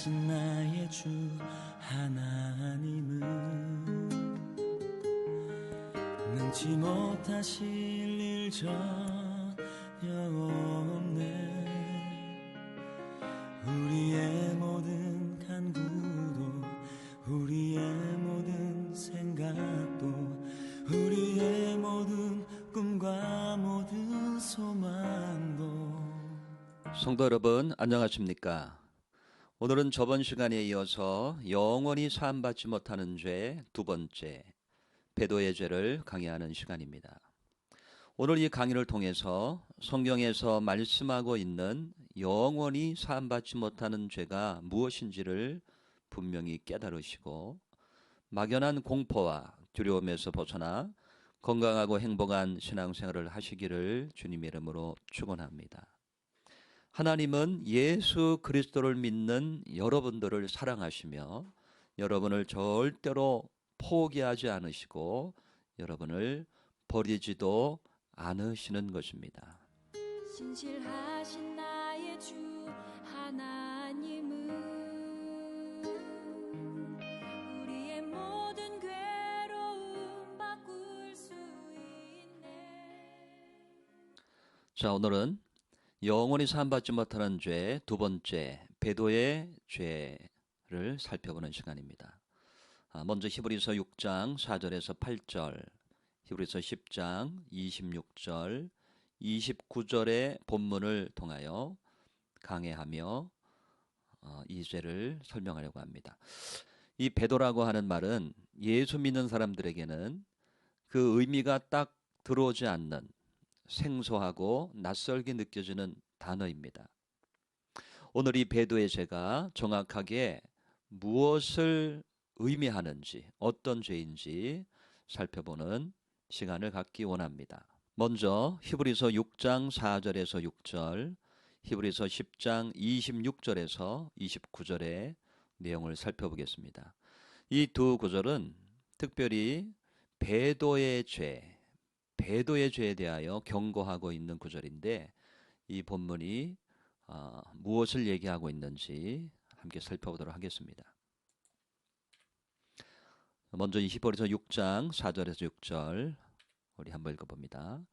신실하신 나의 주 하나님은 능치 못하실 일 전혀 없네. 우리의 모든 간구도 우리의 모든 생각도 우리의 모든 꿈과 모든 소망도. 성도 여러분, 안녕하십니까? 오늘은 저번 시간에 이어서 영원히 사함받지 못하는 죄 두 번째, 배도의 죄를 강의하는 시간입니다. 오늘 이 강의를 통해서 성경에서 말씀하고 있는 영원히 사함받지 못하는 죄가 무엇인지를 분명히 깨달으시고 막연한 공포와 두려움에서 벗어나 건강하고 행복한 신앙생활을 하시기를 주님의 이름으로 축원합니다. 하나님은 예수 그리스도를 믿는 여러분들을 사랑하시며 여러분을 절대로 포기하지 않으시고 여러분을 버리지도 않으시는 것입니다. 신실하신 나의 주 하나님은 우리의 모든 괴로움 바꿀 수 있네. 자, 오늘은 영원히 사함받지 못하는 죄 두 번째, 배도의 죄를 살펴보는 시간입니다. 먼저 히브리서 6장 4절에서 8절, 히브리서 10장 26절, 29절의 본문을 통하여 강해하며 이 죄를 설명하려고 합니다. 이 배도라고 하는 말은 예수 믿는 사람들에게는 그 의미가 딱 들어오지 않는 생소하고 낯설게 느껴지는 단어입니다. 오늘 이 배도의 죄가 정확하게 무엇을 의미하는지, 어떤 죄인지 살펴보는 시간을 갖기 원합니다. 먼저 히브리서 6장 4절에서 6절, 히브리서 10장 26절에서 29절의 내용을 살펴보겠습니다. 이 두 구절은 특별히 배도의 죄에 대하여 경고하고 있는 구절인데 이 본문이 무엇을 얘기하고 있는지 함께 살펴보도록 하겠습니다. 먼저 이 히브리서 6장 4절에서 6절 우리 한번 읽어봅니다.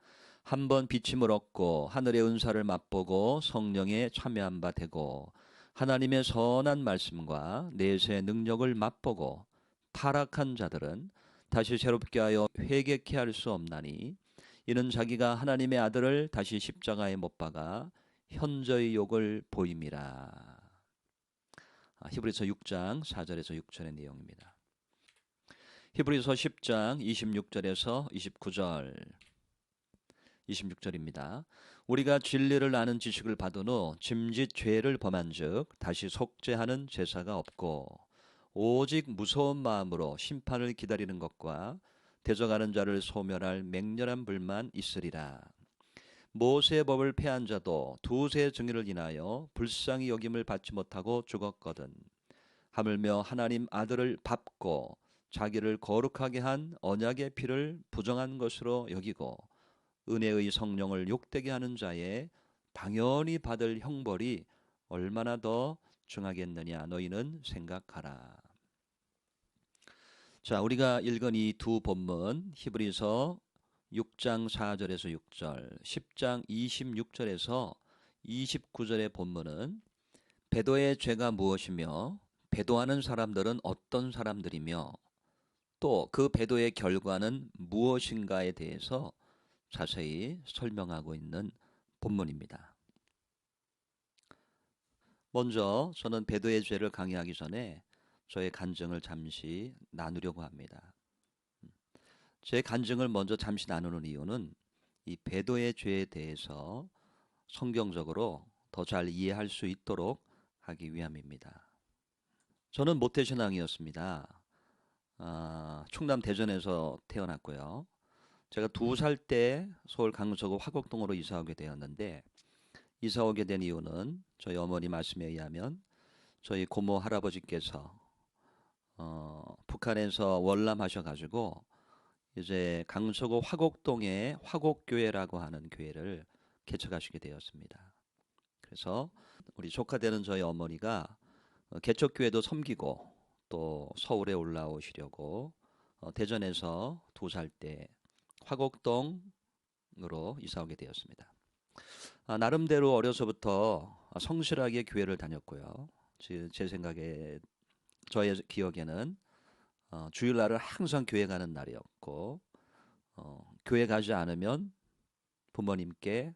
한번 비침을 얻고 하늘의 은사를 맛보고 성령에 참여한 바 되고 하나님의 선한 말씀과 내세의 능력을 맛보고 타락한 자들은 다시 새롭게 하여 회개케 할 수 없나니 이는 자기가 하나님의 아들을 다시 십자가에 못 박아 현저히 욕을 보임이라. 히브리서 6장 4절에서 6절의 내용입니다. 히브리서 10장 26절에서 26절입니다. 우리가 진리를 아는 지식을 받은 후 짐짓 죄를 범한 즉 다시 속죄하는 제사가 없고 오직 무서운 마음으로 심판을 기다리는 것과 대적하는 자를 소멸할 맹렬한 불만 있으리라. 모세의 법을 폐한 자도 두세 증인을 인하여 불쌍히 여김을 받지 못하고 죽었거든. 하물며 하나님 아들을 밟고 자기를 거룩하게 한 언약의 피를 부정한 것으로 여기고 은혜의 성령을 욕되게 하는 자의 당연히 받을 형벌이 얼마나 더 중하겠느냐 너희는 생각하라. 자, 우리가 읽은 이 두 본문 히브리서 6장 4절에서 6절, 10장 26절에서 29절의 본문은 배도의 죄가 무엇이며 배도하는 사람들은 어떤 사람들이며 또 그 배도의 결과는 무엇인가에 대해서 자세히 설명하고 있는 본문입니다. 먼저 저는 배도의 죄를 강의하기 전에 저의 간증을 잠시 나누려고 합니다. 제 간증을 먼저 잠시 나누는 이유는 이 배도의 죄에 대해서 성경적으로 더 잘 이해할 수 있도록 하기 위함입니다. 저는 모태신앙이었습니다. 충남 대전에서 태어났고요. 제가 2살 때 서울 강서구 화곡동으로 이사 오게 되었는데 이사 오게 된 이유는 저희 어머니 말씀에 의하면 저희 고모 할아버지께서 북한에서 월남하셔가지고 이제 강서구 화곡동에 화곡교회라고 하는 교회를 개척하시게 되었습니다. 그래서 우리 조카 되는 저희 어머니가 개척교회도 섬기고 또 서울에 올라오시려고 대전에서 2살 때 화곡동으로 이사 오게 되었습니다. 나름대로 어려서부터 성실하게 교회를 다녔고요. 제 생각에 저의 기억에는 주일날은 항상 교회 가는 날이었고 교회 가지 않으면 부모님께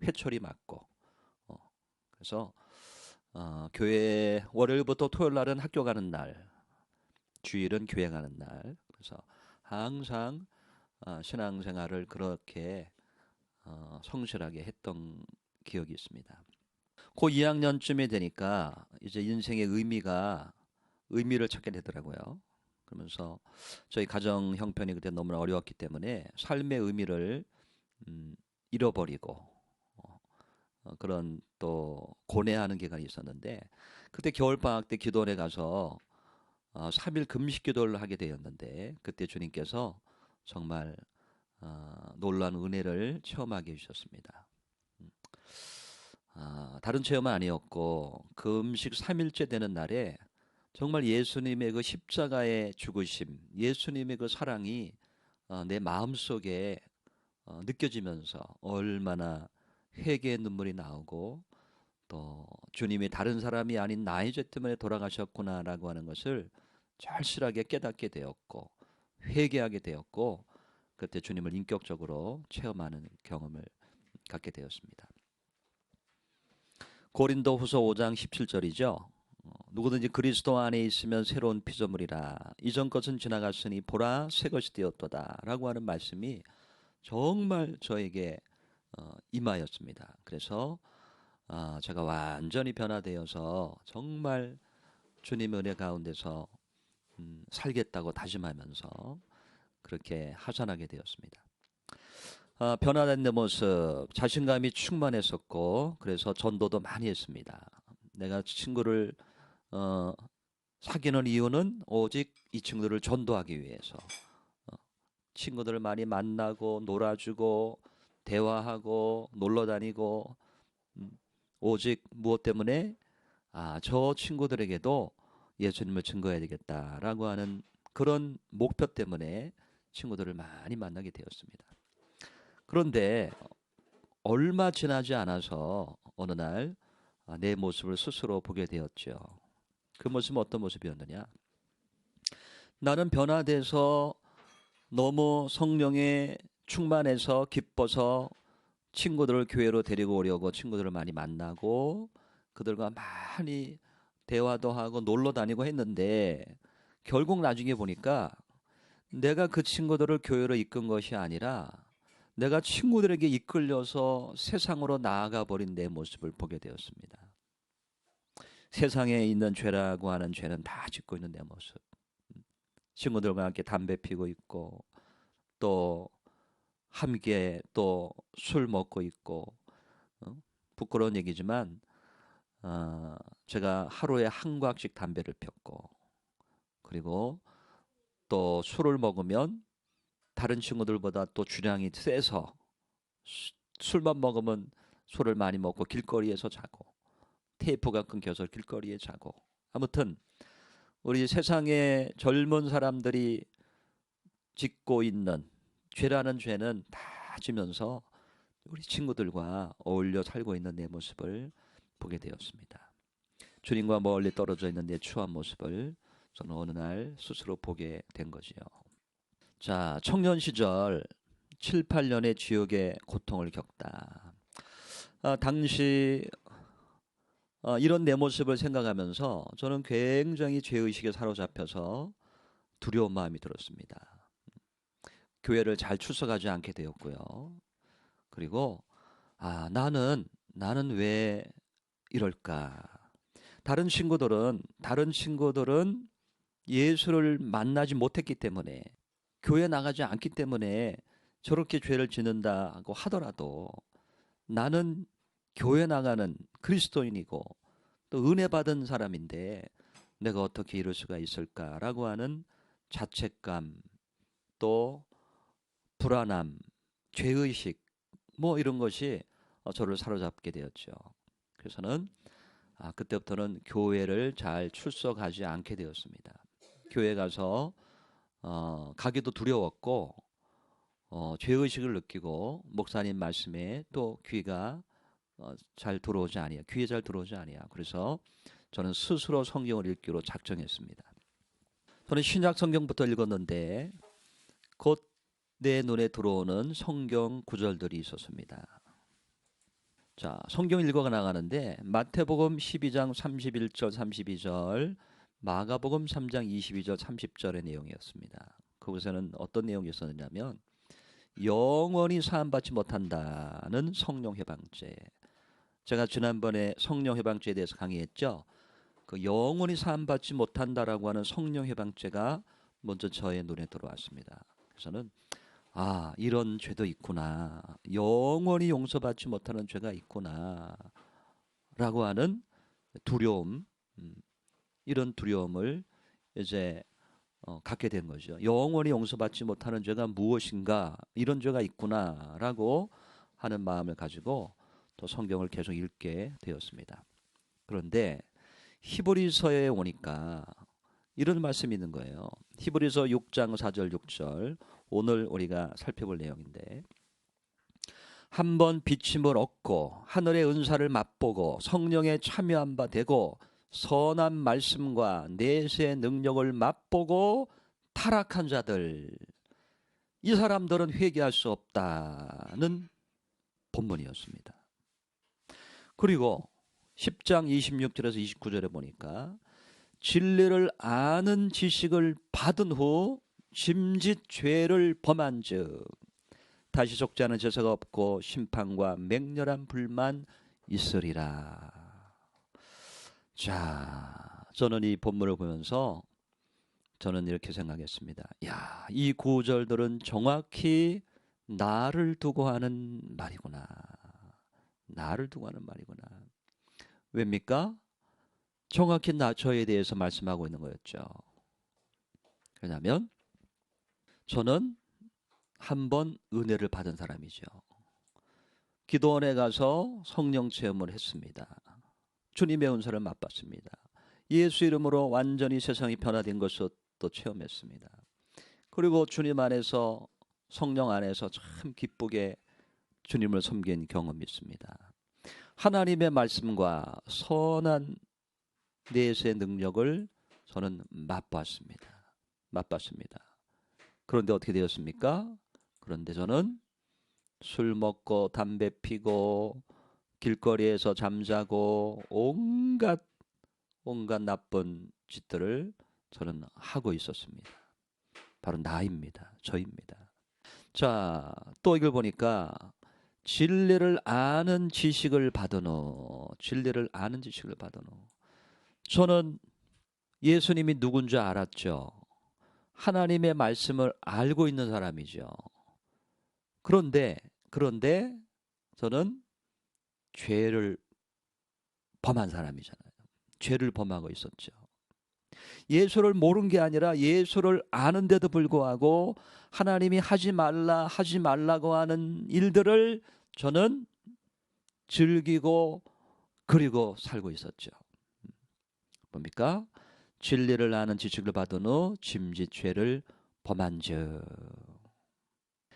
회초리 맞고 그래서 교회 월요일부터 토요일 날은 학교 가는 날, 주일은 교회 가는 날. 그래서 항상 신앙생활을 그렇게 성실하게 했던 기억이 있습니다. 고 2학년쯤이 되니까 이제 인생의 의미를 찾게 되더라고요. 그러면서 저희 가정 형편이 그때 너무나 어려웠기 때문에 삶의 의미를 잃어버리고 그런 또 고뇌하는 기간이 있었는데 그때 겨울방학 때 기도원에 가서 3일 금식 기도를 하게 되었는데 그때 주님께서 정말 놀라운 은혜를 체험하게 해주셨습니다. 다른 체험은 아니었고 금식 3일째 되는 날에 정말 예수님의 그 십자가의 죽으심, 예수님의 그 사랑이 내 마음속에 느껴지면서 얼마나 회개의 눈물이 나오고 또 주님이 다른 사람이 아닌 나의 죄 때문에 돌아가셨구나라고 하는 것을 절실하게 깨닫게 되었고 회개하게 되었고 그때 주님을 인격적으로 체험하는 경험을 갖게 되었습니다. 고린도후서 5장 17절이죠. 누구든지 그리스도 안에 있으면 새로운 피조물이라 이전 것은 지나갔으니 보라 새 것이 되었도다 라고 하는 말씀이 정말 저에게 임하였습니다. 그래서 제가 완전히 변화되어서 정말 주님 은혜 가운데서 살겠다고 다짐하면서 그렇게 하산하게 되었습니다. 변화된 내 모습, 자신감이 충만했었고 그래서 전도도 많이 했습니다. 내가 친구를 사귀는 이유는 오직 이 친구들을 전도하기 위해서 친구들을 많이 만나고 놀아주고 대화하고 놀러다니고 오직 무엇 때문에 저 친구들에게도 예수님을 증거해야 되겠다라고 하는 그런 목표 때문에 친구들을 많이 만나게 되었습니다. 그런데 얼마 지나지 않아서 어느 날 내 모습을 스스로 보게 되었죠. 그 모습은 어떤 모습이었느냐? 나는 변화돼서 너무 성령에 충만해서 기뻐서 친구들을 교회로 데리고 오려고 친구들을 많이 만나고 그들과 많이 대화도 하고 놀러 다니고 했는데 결국 나중에 보니까 내가 그 친구들을 교회로 이끈 것이 아니라 내가 친구들에게 이끌려서 세상으로 나아가 버린 내 모습을 보게 되었습니다. 세상에 있는 죄라고 하는 죄는 다 짓고 있는 내 모습. 친구들과 함께 담배 피고 있고 또 함께 또 술 먹고 있고 부끄러운 얘기지만 제가 하루에 한 곽씩 담배를 폈고 그리고 또 술을 먹으면 다른 친구들보다 또 주량이 세서 술만 먹으면 술을 많이 먹고 길거리에서 자고 테이프가 끊겨서 길거리에 자고 아무튼 우리 세상의 젊은 사람들이 짓고 있는 죄라는 죄는 다 지면서 우리 친구들과 어울려 살고 있는 내 모습을 보게 되었습니다. 주님과 멀리 떨어져 있는 내 추한 모습을 저는 어느 날 스스로 보게 된 거지요. 자, 청년 시절 7, 8년의 지옥의 고통을 겪다. 당시 이런 내 모습을 생각하면서 저는 굉장히 죄의식에 사로잡혀서 두려운 마음이 들었습니다. 교회를 잘 출석하지 않게 되었고요. 그리고 나는 왜 이럴까? 다른 친구들은 예수를 만나지 못했기 때문에 교회 나가지 않기 때문에 저렇게 죄를 짓는다고 하더라도 나는 교회 나가는 그리스도인이고 또 은혜 받은 사람인데 내가 어떻게 이럴 수가 있을까라고 하는 자책감 또 불안함, 죄의식 뭐 이런 것이 저를 사로잡게 되었죠. 그래서는 그때부터는 교회를 잘 출석하지 않게 되었습니다. 교회 가서 가기도 두려웠고 죄의식을 느끼고 목사님 말씀에 또 귀가 잘 들어오지 아니야. 귀에 잘 들어오지 아니야. 그래서 저는 스스로 성경을 읽기로 작정했습니다. 저는 신약 성경부터 읽었는데 곧 내 눈에 들어오는 성경 구절들이 있었습니다. 자, 성경 읽어가 나가는데 마태복음 12장 31절 32절, 마가복음 3장 22절 30절의 내용이었습니다. 그곳에는 어떤 내용이 있었느냐면 영원히 사함받지 못한다는 성령 해방죄. 제가 지난번에 성령 해방죄에 대해서 강의했죠. 그 영원히 사함받지 못한다라고 하는 성령 해방죄가 먼저 저의 눈에 들어왔습니다. 그래서는 이런 죄도 있구나. 영원히 용서받지 못하는 죄가 있구나. 라고 하는 두려움, 이런 두려움을 이제 갖게 된 거죠. 영원히 용서받지 못하는 죄가 무엇인가, 이런 죄가 있구나라고 하는 마음을 가지고 또 성경을 계속 읽게 되었습니다. 그런데 히브리서에 오니까 이런 말씀이 있는 거예요. 히브리서 6장 4절 6절, 오늘 우리가 살펴볼 내용인데, 한번 비침을 얻고 하늘의 은사를 맛보고 성령에 참여한 바 되고 선한 말씀과 내세의 능력을 맛보고 타락한 자들, 이 사람들은 회개할 수 없다는 본문이었습니다. 그리고 10장 26절에서 29절에 보니까 진리를 아는 지식을 받은 후 짐짓 죄를 범한 즉 다시 속죄하는 제사가 없고 심판과 맹렬한 불만 있으리라. 자, 저는 이 본문을 보면서 저는 이렇게 생각했습니다. 이 구절들은 정확히 나를 두고 하는 말이구나. 나를 두고 하는 말이구나. 왜입니까? 정확히 저에 대해서 말씀하고 있는 거였죠. 왜냐하면 저는 한 번 은혜를 받은 사람이죠. 기도원에 가서 성령 체험을 했습니다. 주님의 은사를 맛봤습니다. 예수 이름으로 완전히 세상이 변화된 것을 또 체험했습니다. 그리고 주님 안에서, 성령 안에서 참 기쁘게 주님을 섬긴 경험이 있습니다. 하나님의 말씀과 선한 내세의 능력을 저는 맛봤습니다. 그런데 어떻게 되었습니까? 그런데 저는 술 먹고 담배 피고 길거리에서 잠자고 온갖 나쁜 짓들을 저는 하고 있었습니다. 바로 나입니다. 저입니다. 자, 또 이걸 보니까 진리를 아는 지식을 받은 후, 저는 예수님이 누군지 알았죠. 하나님의 말씀을 알고 있는 사람이죠. 그런데 저는 죄를 범한 사람이잖아요. 죄를 범하고 있었죠. 예수를 모르는 게 아니라 예수를 아는데도 불구하고 하나님이 하지 말라고 하는 일들을 저는 즐기고 그리고 살고 있었죠. 뭡니까? 진리를 아는 지식을 받은 후 짐짓 죄를 범한 즉.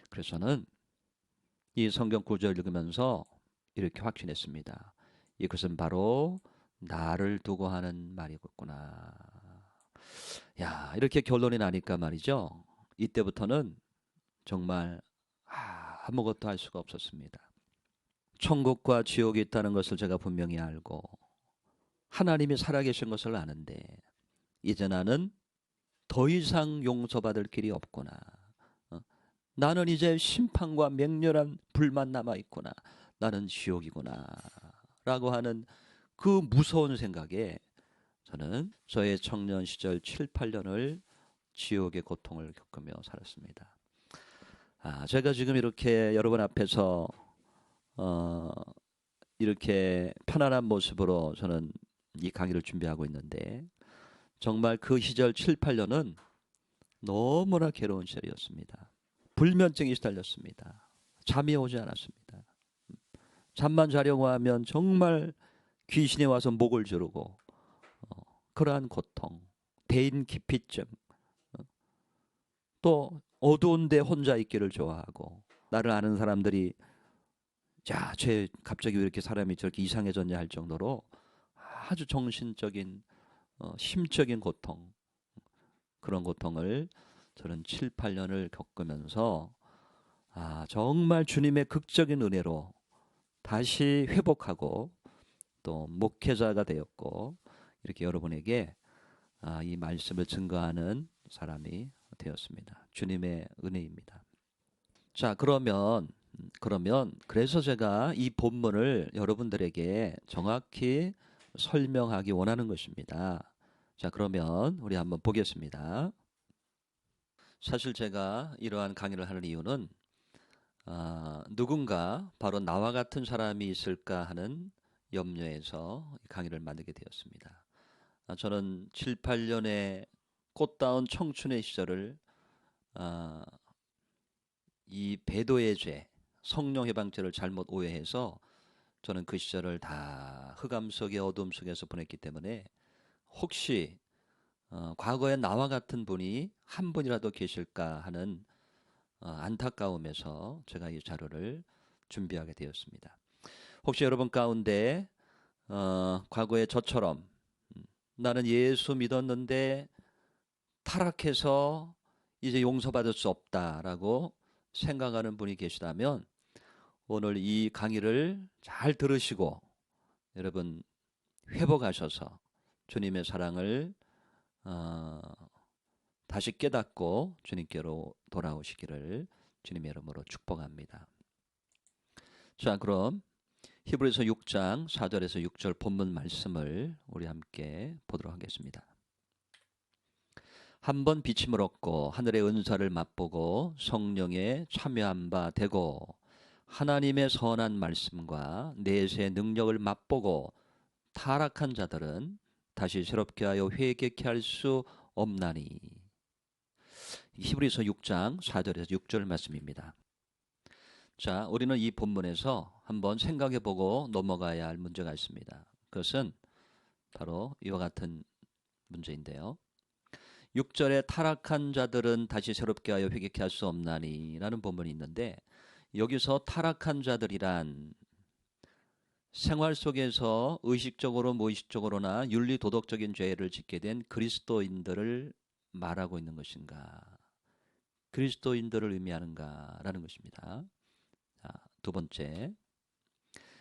그래서 저는 이 성경 구절 읽으면서 이렇게 확신했습니다. 이것은 바로 나를 두고 하는 말이겠구나. 이렇게 결론이 나니까 말이죠. 이때부터는 정말 아무것도 할 수가 없었습니다. 천국과 지옥이 있다는 것을 제가 분명히 알고 하나님이 살아계신 것을 아는데 이제 나는 더 이상 용서받을 길이 없구나. 나는 이제 심판과 맹렬한 불만 남아있구나. 나는 지옥이구나. 라고 하는 그 무서운 생각에 저는 저의 청년 시절 7, 8년을 지옥의 고통을 겪으며 살았습니다. 제가 지금 이렇게 여러분 앞에서 이렇게 편안한 모습으로 저는 이 강의를 준비하고 있는데 정말 그 시절 7, 8년은 너무나 괴로운 시절이었습니다. 불면증이 시달렸습니다. 잠이 오지 않았습니다. 잠만 자려고 하면 정말 귀신이 와서 목을 조르고 그러한 고통, 대인 기피증, 또 어두운데 혼자 있기를 좋아하고 나를 아는 사람들이 자, 쟤 갑자기 왜 이렇게 사람이 저렇게 이상해졌냐 할 정도로 아주 정신적인 심적인 고통, 그런 고통을 저는 7, 8년을 겪으면서 정말 주님의 극적인 은혜로 다시 회복하고 또 목회자가 되었고 이렇게 여러분에게 이 말씀을 증거하는 사람이 되었습니다. 주님의 은혜입니다. 자, 그러면 그래서 제가 이 본문을 여러분들에게 정확히 설명하기 원하는 것입니다. 자, 그러면 우리 한번 보겠습니다. 사실 제가 이러한 강의를 하는 이유는 누군가 바로 나와 같은 사람이 있을까 하는 염려에서 강의를 만들게 되었습니다. 저는 7, 8년의 꽃다운 청춘의 시절을 이 배도의 죄, 성령 해방죄를 잘못 오해해서 저는 그 시절을 다 흑암 속의 어둠 속에서 보냈기 때문에 혹시 과거에 나와 같은 분이 한 분이라도 계실까 하는 안타까움에서 제가 이 자료를 준비하게 되었습니다. 혹시 여러분 가운데 과거에 저처럼 나는 예수 믿었는데 타락해서 이제 용서받을 수 없다라고 생각하는 분이 계시다면 오늘 이 강의를 잘 들으시고 여러분 회복하셔서 주님의 사랑을 다시 깨닫고 주님께로 돌아오시기를 주님의 이름으로 축복합니다. 자, 그럼 히브리서 6장 4절에서 6절 본문 말씀을 우리 함께 보도록 하겠습니다. 한번 비침을 얻고 하늘의 은사를 맛보고 성령에 참여한 바 되고 하나님의 선한 말씀과 내세의 능력을 맛보고 타락한 자들은 다시 새롭게 하여 회개케 할 수 없나니. 히브리서 6장 4절에서 6절 말씀입니다. 자, 우리는 이 본문에서 한번 생각해보고 넘어가야 할 문제가 있습니다. 그것은 바로 이와 같은 문제인데요. 6절에 타락한 자들은 다시 새롭게 하여 회개케 할 수 없나니 라는 본문이 있는데 여기서 타락한 자들이란 생활 속에서 의식적으로 무의식적으로나 윤리 도덕적인 죄를 짓게 된 그리스도인들을 말하고 있는 것인가, 그리스도인들을 의미하는가 라는 것입니다. 자, 두 번째,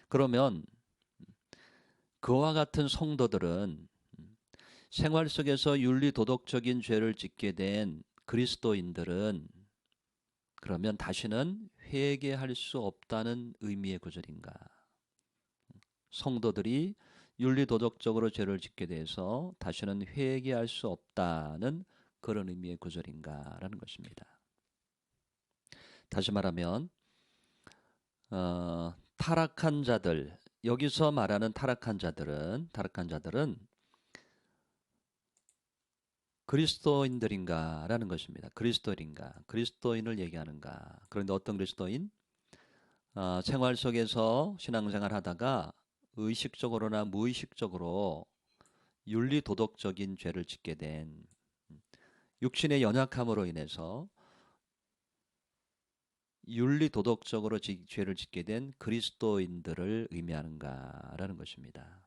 그러면 그와 같은 성도들은 생활 속에서 윤리 도덕적인 죄를 짓게 된 그리스도인들은 그러면 다시는 회개할 수 없다는 의미의 구절인가? 성도들이 윤리 도덕적으로 죄를 짓게 돼서 다시는 회개할 수 없다는 그런 의미의 구절인가라는 것입니다. 다시 말하면 타락한 자들, 여기서 말하는 타락한 자들은 그리스도인들인가라는 것입니다. 그리스도인인가, 그리스도인을 얘기하는가. 그런데 어떤 그리스도인? 생활 속에서 신앙생활 하다가 의식적으로나 무의식적으로 윤리 도덕적인 죄를 짓게 된, 육신의 연약함으로 인해서 윤리 도덕적으로 죄를 짓게 된 그리스도인들을 의미하는가라는 것입니다.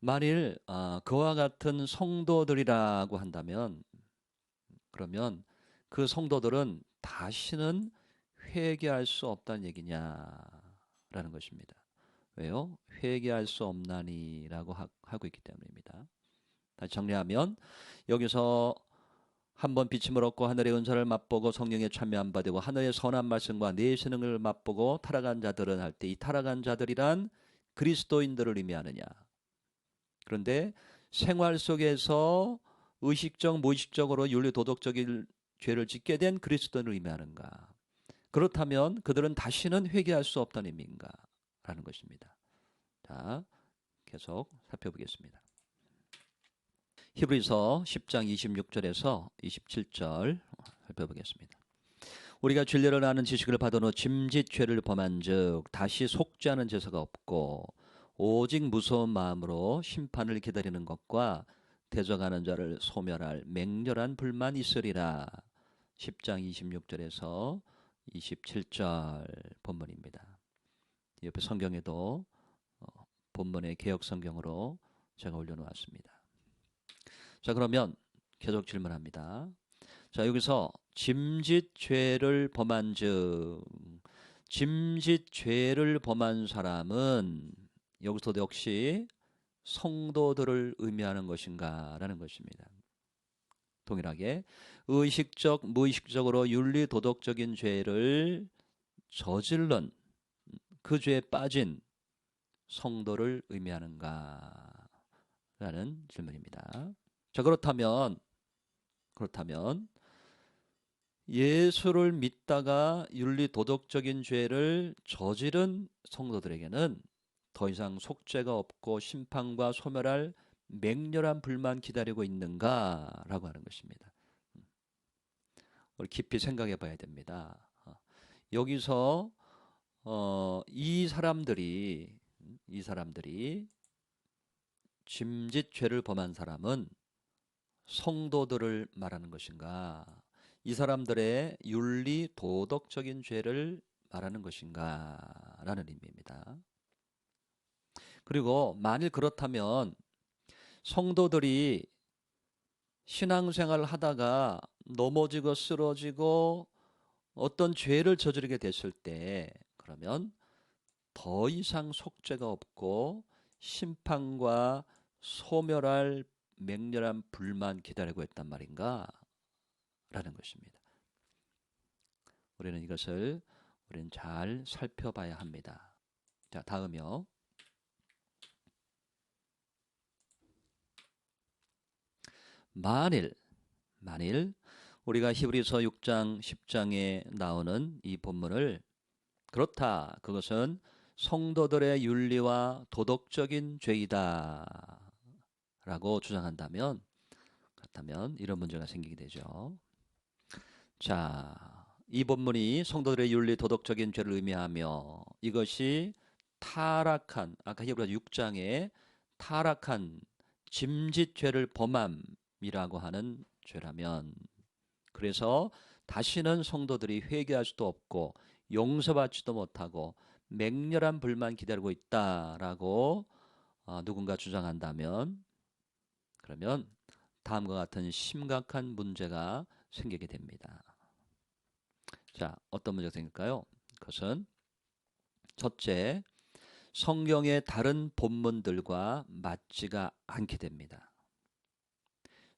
만일 그와 같은 성도들이라고 한다면 그러면 그 성도들은 다시는 회개할 수 없다는 얘기냐라는 것입니다. 왜요? 회개할 수 없나니라고 하고 있기 때문입니다. 다시 정리하면 여기서 한번 비침을 얻고 하늘의 은사를 맛보고 성령에 참여한 바 되고 하늘의 선한 말씀과 내세의 능력을 맛보고 타락한 자들은 할 때 이 타락한 자들이란 그리스도인들을 의미하느냐. 그런데 생활 속에서 의식적, 무의식적으로 윤리 도덕적인 죄를 짓게 된 그리스도인을 의미하는가? 그렇다면 그들은 다시는 회개할 수 없다는 의미인가? 라는 것입니다. 자, 계속 살펴보겠습니다. 히브리서 10장 26절에서 27절 살펴보겠습니다. 우리가 진리를 아는 지식을 받은 후 짐짓 죄를 범한즉 다시 속죄하는 제사가 없고 오직 무서운 마음으로 심판을 기다리는 것과 대적하는 자를 소멸할 맹렬한 불만 있으리라. 10장 26절에서 27절 본문입니다. 옆에 성경에도 본문의 개역 성경으로 제가 올려놓았습니다. 자, 그러면 계속 질문합니다. 자, 여기서 짐짓 죄를 범한즉, 짐짓 죄를 범한 사람은 여기서도 역시 성도들을 의미하는 것인가라는 것입니다. 동일하게 의식적, 무의식적으로 윤리 도덕적인 죄를 저질른 그 죄에 빠진 성도를 의미하는가라는 질문입니다. 자, 그렇다면 예수를 믿다가 윤리 도덕적인 죄를 저지른 성도들에게는 더 이상 속죄가 없고 심판과 소멸할 맹렬한 불만 기다리고 있는가라고 하는 것입니다. 우리 깊이 생각해 봐야 됩니다. 여기서 이 사람들이 짐짓 죄를 범한 사람은 성도들을 말하는 것인가, 이 사람들의 윤리 도덕적인 죄를 말하는 것인가 라는 의미입니다. 그리고 만일 그렇다면 성도들이 신앙생활을 하다가 넘어지고 쓰러지고 어떤 죄를 저지르게 됐을 때, 그러면 더 이상 속죄가 없고 심판과 소멸할 맹렬한 불만 기다리고 있단 말인가 라는 것입니다. 우리는 잘 살펴봐야 합니다. 자, 다음이요. 만일 우리가 히브리서 6장 10장에 나오는 이 본문을 그렇다, 그것은 성도들의 윤리와 도덕적인 죄이다 라고 주장한다면, 그렇다면 이런 문제가 생기게 되죠. 자, 이 본문이 성도들의 윤리 도덕적인 죄를 의미하며 이것이 타락한, 아까 히브리서 6장에 타락한 짐짓 죄를 범함이라고 하는 죄라면, 그래서 다시는 성도들이 회개할 수도 없고 용서받지도 못하고 맹렬한 불만 기다리고 있다라고 누군가 주장한다면, 그러면 다음과 같은 심각한 문제가 생기게 됩니다. 자, 어떤 문제가 생길까요? 그것은 첫째, 성경의 다른 본문들과 맞지가 않게 됩니다.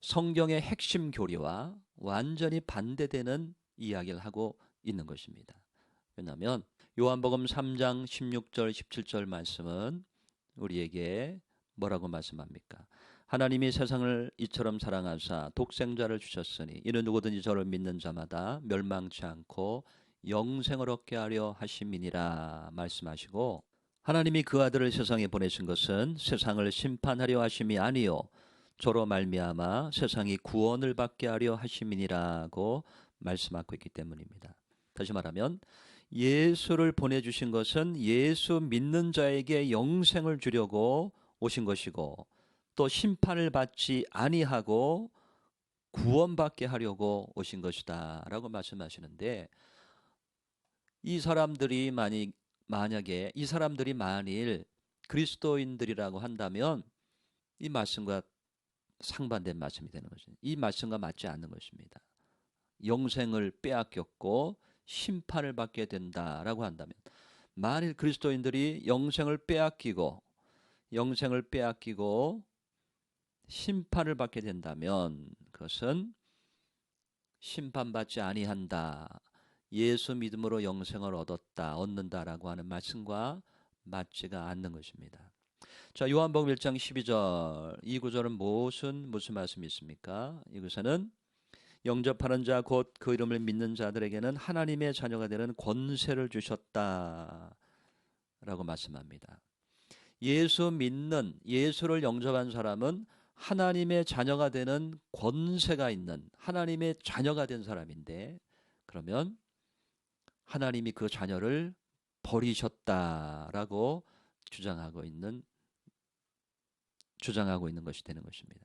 성경의 핵심 교리와 완전히 반대되는 이야기를 하고 있는 것입니다. 왜냐하면 요한복음 3장 16절 17절 말씀은 우리에게 뭐라고 말씀합니까? 하나님이 세상을 이처럼 사랑하사 독생자를 주셨으니 이는 누구든지 저를 믿는 자마다 멸망치 않고 영생을 얻게 하려 하심이니라 말씀하시고, 하나님이 그 아들을 세상에 보내신 것은 세상을 심판하려 하심이 아니요 저로 말미암아 세상이 구원을 받게 하려 하심이니라고 말씀하고 있기 때문입니다. 다시 말하면 예수를 보내주신 것은 예수 믿는 자에게 영생을 주려고 오신 것이고, 또 심판을 받지 아니하고 구원받게 하려고 오신 것이다 라고 말씀하시는데, 이 사람들이 만약에 이 사람들이 만일 그리스도인들이라고 한다면 이 말씀과 상반된 말씀이 되는 것입니다. 이 말씀과 맞지 않는 것입니다. 영생을 빼앗겼고 심판을 받게 된다라고 한다면, 만일 그리스도인들이 영생을 빼앗기고 심판을 받게 된다면 그것은 심판받지 아니한다, 예수 믿음으로 영생을 얻는다라고 하는 말씀과 맞지가 않는 것입니다. 자, 요한복음 1장 12절 이 구절은 무슨 말씀이 있습니까? 이것은 영접하는 자 곧 그 이름을 믿는 자들에게는 하나님의 자녀가 되는 권세를 주셨다라고 말씀합니다. 예수를 영접한 사람은 하나님의 자녀가 되는 권세가 있는 하나님의 자녀가 된 사람인데, 그러면 하나님이 그 자녀를 버리셨다라고 주장하고 있는 주장하고 있는 것이 되는 것입니다.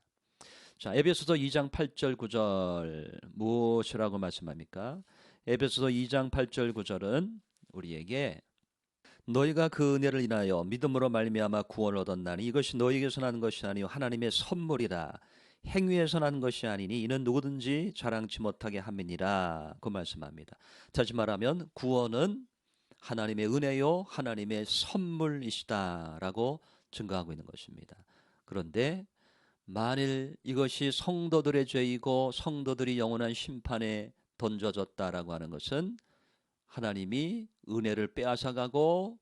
자, 에베소서 2장 8절 9절 무엇이라고 말씀합니까? 에베소서 2장 8절 9절은 우리에게 너희가 그 은혜를 인하여 믿음으로 말미암아 구원을 얻었나니 이것이 너희에게서 나는 것이 아니요 하나님의 선물이라. 행위에서 나는 것이 아니니 이는 누구든지 자랑치 못하게 함이니라. 그 말씀합니다. 다시 말하면 구원은 하나님의 은혜요 하나님의 선물이시다라고 증거하고 있는 것입니다. 그런데 만일 이것이 성도들의 죄이고 성도들이 영원한 심판에 던져졌다라고 하는 것은 하나님이 은혜를 빼앗아가고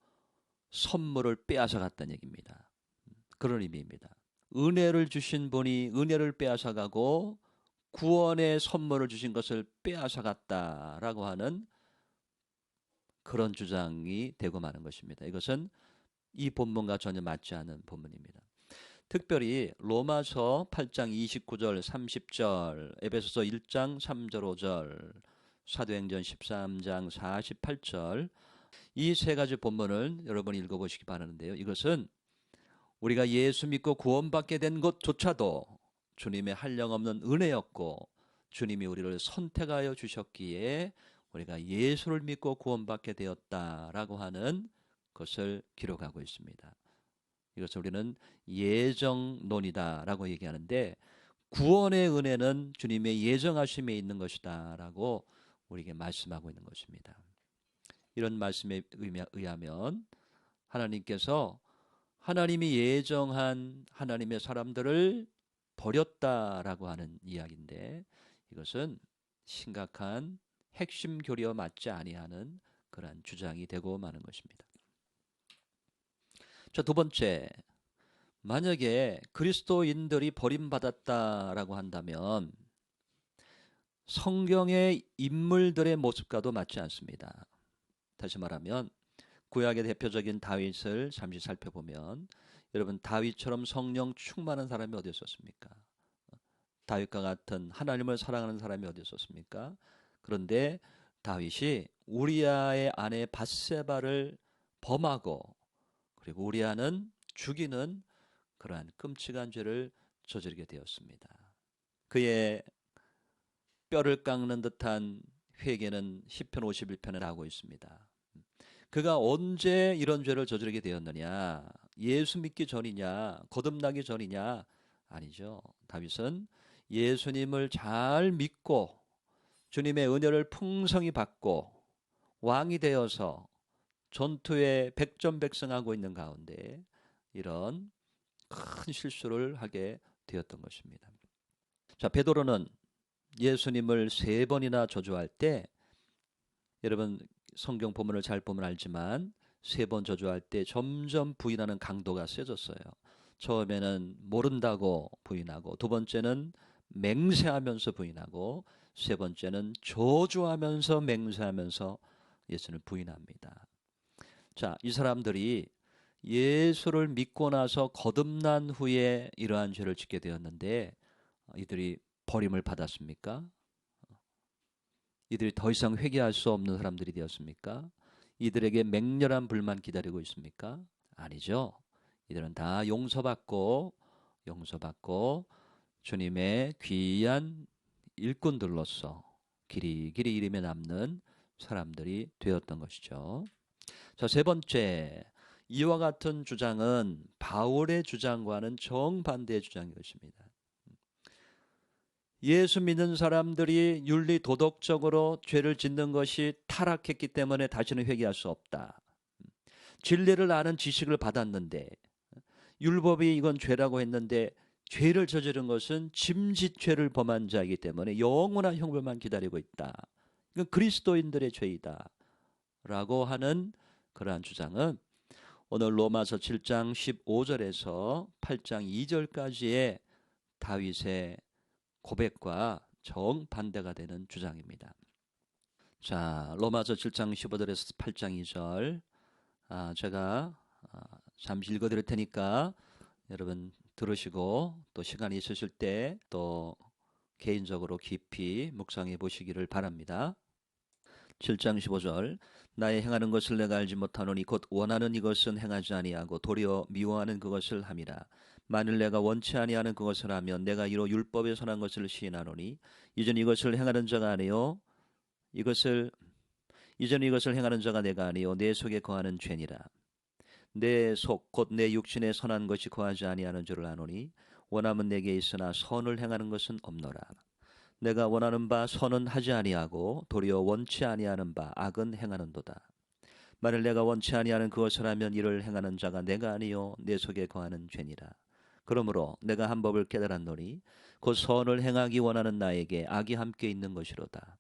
선물을 빼앗아갔다는 얘기입니다. 그런 의미입니다. 은혜를 주신 분이 은혜를 빼앗아가고 구원의 선물을 주신 것을 빼앗아갔다라고 하는 그런 주장이 되고 마는 것입니다. 이것은 이 본문과 전혀 맞지 않은 본문입니다. 특별히 로마서 8장 29절 30절, 에베소서 1장 3절 5절, 사도행전 13장 48절 이 세 가지 본문을 여러분 읽어보시기 바라는데요. 이것은 우리가 예수 믿고 구원받게 된 것조차도 주님의 한량없는 은혜였고 주님이 우리를 선택하여 주셨기에 우리가 예수를 믿고 구원받게 되었다라고 하는 것을 기록하고 있습니다. 이것을 우리는 예정론이다라고 얘기하는데 구원의 은혜는 주님의 예정하심에 있는 것이다라고 우리에게 말씀하고 있는 것입니다. 이런 말씀에 의하면 하나님께서 하나님이 예정한 하나님의 사람들을 버렸다라고 하는 이야기인데 이것은 심각한 핵심 교리와 맞지 아니하는 그러한 주장이 되고 마는 것입니다. 자, 두 번째, 만약에 그리스도인들이 버림받았다라고 한다면 성경의 인물들의 모습과도 맞지 않습니다. 다시 말하면 구약의 대표적인 다윗을 잠시 살펴보면 여러분 다윗처럼 성령 충만한 사람이 어디 있었습니까? 다윗과 같은 하나님을 사랑하는 사람이 어디 있었습니까? 그런데 다윗이 우리아의 아내 밧세바를 범하고 그리고 우리아는 죽이는 그러한 끔찍한 죄를 저지르게 되었습니다. 그의 뼈를 깎는 듯한 회개는 시편 51편에 나오고 있습니다. 그가 언제 이런 죄를 저지르게 되었느냐? 예수 믿기 전이냐? 거듭나기 전이냐? 아니죠. 다윗은 예수님을 잘 믿고 주님의 은혜를 풍성히 받고 왕이 되어서 전투에 백전백승하고 있는 가운데 이런 큰 실수를 하게 되었던 것입니다. 자, 베드로는 예수님을 3번이나 저주할 때 여러분 성경 본문을 잘 보면 알지만 3번 저주할 때 점점 부인하는 강도가 세졌어요. 처음에는 모른다고 부인하고 두 번째는 맹세하면서 부인하고 세 번째는 저주하면서 맹세하면서 예수를 부인합니다. 자, 이 사람들이 예수를 믿고 나서 거듭난 후에 이러한 죄를 짓게 되었는데 이들이 버림을 받았습니까? 이들이 더 이상 회개할 수 없는 사람들이 되었습니까? 이들에게 맹렬한 불만 기다리고 있습니까? 아니죠. 이들은 다 용서받고 주님의 귀한 일꾼들로서 길이길이 이름에 남는 사람들이 되었던 것이죠. 자, 세 번째, 이와 같은 주장은 바울의 주장과는 정반대의 주장인 것입니다. 예수 믿는 사람들이 윤리 도덕적으로 죄를 짓는 것이 타락했기 때문에 다시는 회개할 수 없다. 진리를 아는 지식을 받았는데 율법이 이건 죄라고 했는데 죄를 저지른 것은 짐짓죄를 범한 자이기 때문에 영원한 형벌만 기다리고 있다. 이건 그리스도인들의 죄이다 라고 하는 그러한 주장은 오늘 로마서 7장 15절에서 8장 2절까지의 다윗의 고백과 정반대가 되는 주장입니다. 자, 로마서 7장 15절에서 8장 2절 제가 잠시 읽어드릴 테니까 여러분 들으시고 또 시간이 있으실 때 또 개인적으로 깊이 묵상해 보시기를 바랍니다. 7장 15절 나의 행하는 것을 내가 알지 못하노니 곧 원하는 이것은 행하지 아니하고 도리어 미워하는 그것을 함이라. 만일 내가 원치 아니하는 그것을 하면 내가 이로 율법에 선한 것을 시인하노니 이전 이것을 행하는 자가 아니요 이전 이것을 행하는 자가 내가 아니요 내 속에 거하는 죄니라. 내 속 곧 내 육신에 선한 것이 거하지 아니하는 줄을 아노니 원함은 내게 있으나 선을 행하는 것은 없노라. 내가 원하는 바 선은 하지 아니하고 도리어 원치 아니하는 바 악은 행하는도다. 만일 내가 원치 아니하는 그것을 하면 이를 행하는 자가 내가 아니요 내 속에 거하는 죄니라. 그러므로 내가 한 법을 깨달았노니 곧 선을 행하기 원하는 나에게 악이 함께 있는 것이로다.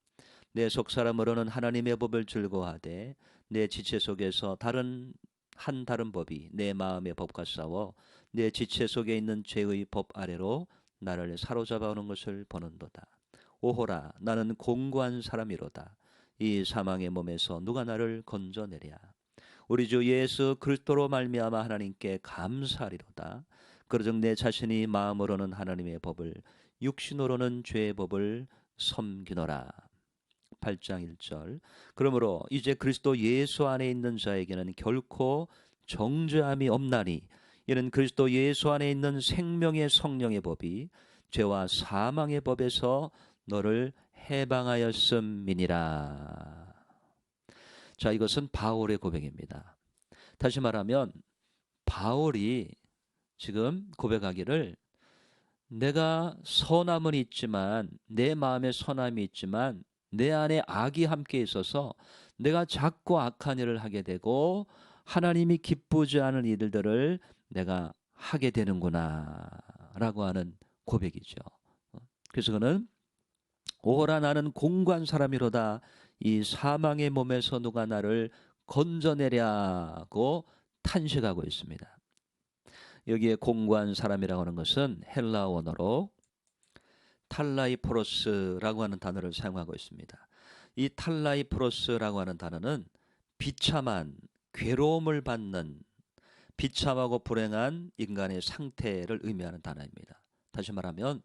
내 속사람으로는 하나님의 법을 즐거워하되 내 지체 속에서 다른 법이 내 마음의 법과 싸워 내 지체 속에 있는 죄의 법 아래로 나를 사로잡아 오는 것을 보는도다. 오호라 나는 공고한 사람이로다. 이 사망의 몸에서 누가 나를 건져내랴. 우리 주 예수 그리스도로 말미암아 하나님께 감사하리로다. 그러즉 내 자신이 마음으로는 하나님의 법을 육신으로는 죄의 법을 섬기노라. 8장 1절. 그러므로 이제 그리스도 예수 안에 있는 자에게는 결코 정죄함이 없나니 이는 그리스도 예수 안에 있는 생명의 성령의 법이 죄와 사망의 법에서 너를 해방하였음이니라. 자, 이것은 바울의 고백입니다. 다시 말하면 바울이 지금 고백하기를 내가 선함은 있지만 내 마음에 선함이 있지만 내 안에 악이 함께 있어서 내가 자꾸 악한 일을 하게 되고 하나님이 기쁘지 않은 일들을 내가 하게 되는구나 라고 하는 고백이죠. 그래서 그는 오호라 나는 공고한 사람이로다. 이 사망의 몸에서 누가 나를 건져내랴고 탄식하고 있습니다. 여기에 공고한 사람이라고 하는 것은 헬라 원어로 탈라이포로스라고 하는 단어를 사용하고 있습니다. 이 탈라이포로스라고 하는 단어는 비참한, 괴로움을 받는, 비참하고 불행한 인간의 상태를 의미하는 단어입니다. 다시 말하면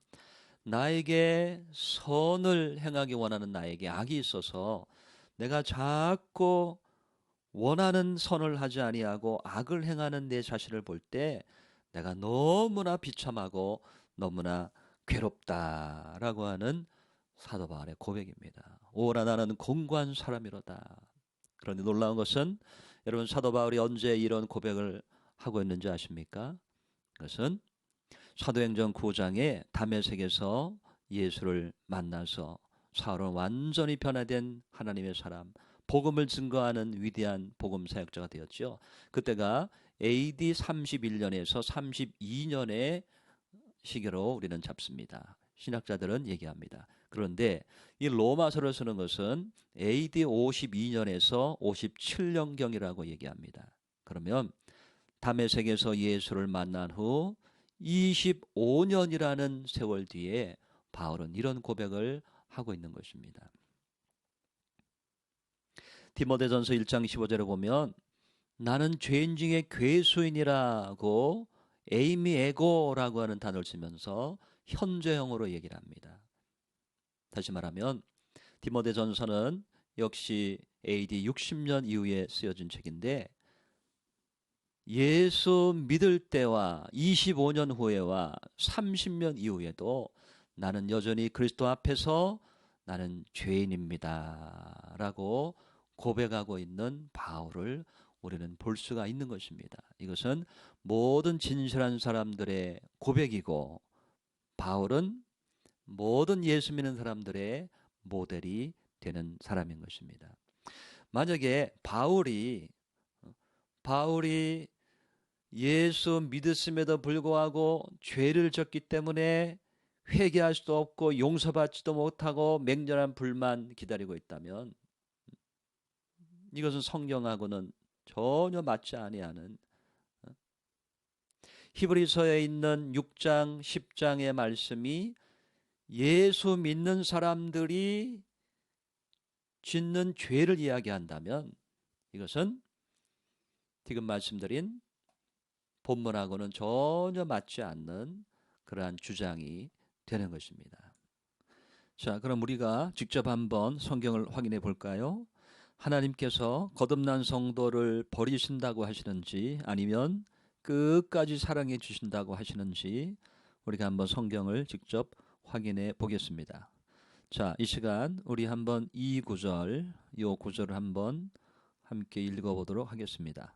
나에게 선을 행하기 원하는 나에게 악이 있어서 내가 자꾸 원하는 선을 하지 아니하고 악을 행하는 내 자신을 볼 때 내가 너무나 비참하고 너무나 괴롭다라고 하는 사도 바울의 고백입니다. 오라 나는 공고한 사람이로다. 그런데 놀라운 것은 여러분 사도 바울이 언제 이런 고백을 하고 있는지 아십니까? 그것은 사도행전 9장에 다메섹에서 예수를 만나서 사울은 완전히 변화된 하나님의 사람, 복음을 증거하는 위대한 복음 사역자가 되었죠. 그때가 AD 31년에서 32년의 시기로 우리는 잡습니다. 신학자들은 얘기합니다. 그런데 이 로마서를 쓰는 것은 AD 52년에서 57년경이라고 얘기합니다. 그러면 다메섹에서 예수를 만난 후 25년이라는 세월 뒤에 바울은 이런 고백을 하고 있는 것입니다. 디모데전서 1장 15절에 보면 나는 죄인 중에 괴수인이라고 에이미 에고라고 하는 단어를 쓰면서 현재형으로 얘기를 합니다. 다시 말하면 디모데전서는 역시 AD 60년 이후에 쓰여진 책인데 예수 믿을 때와 25년 후에와 30년 이후에도 나는 여전히 그리스도 앞에서 나는 죄인입니다 라고 고백하고 있는 바울을 우리는 볼 수가 있는 것입니다. 이것은 모든 진실한 사람들의 고백이고 바울은 모든 예수 믿는 사람들의 모델이 되는 사람인 것입니다. 만약에 바울이 예수 믿었음에도 불구하고 죄를 졌기 때문에 회개할 수도 없고 용서받지도 못하고 맹렬한 불만 기다리고 있다면 이것은 성경하고는 전혀 맞지 아니하는 히브리서에 있는 6장 10장의 말씀이 예수 믿는 사람들이 짓는 죄를 이야기한다면 이것은 지금 말씀드린 본문하고는 전혀 맞지 않는 그러한 주장이 되는 것입니다. 자, 그럼 우리가 직접 한번 성경을 확인해 볼까요? 하나님께서 거듭난 성도를 버리신다고 하시는지 아니면 끝까지 사랑해 주신다고 하시는지 우리가 한번 성경을 직접 확인해 보겠습니다. 자, 이 시간 우리 한번 이 구절, 요 구절을 한번 함께 읽어보도록 하겠습니다.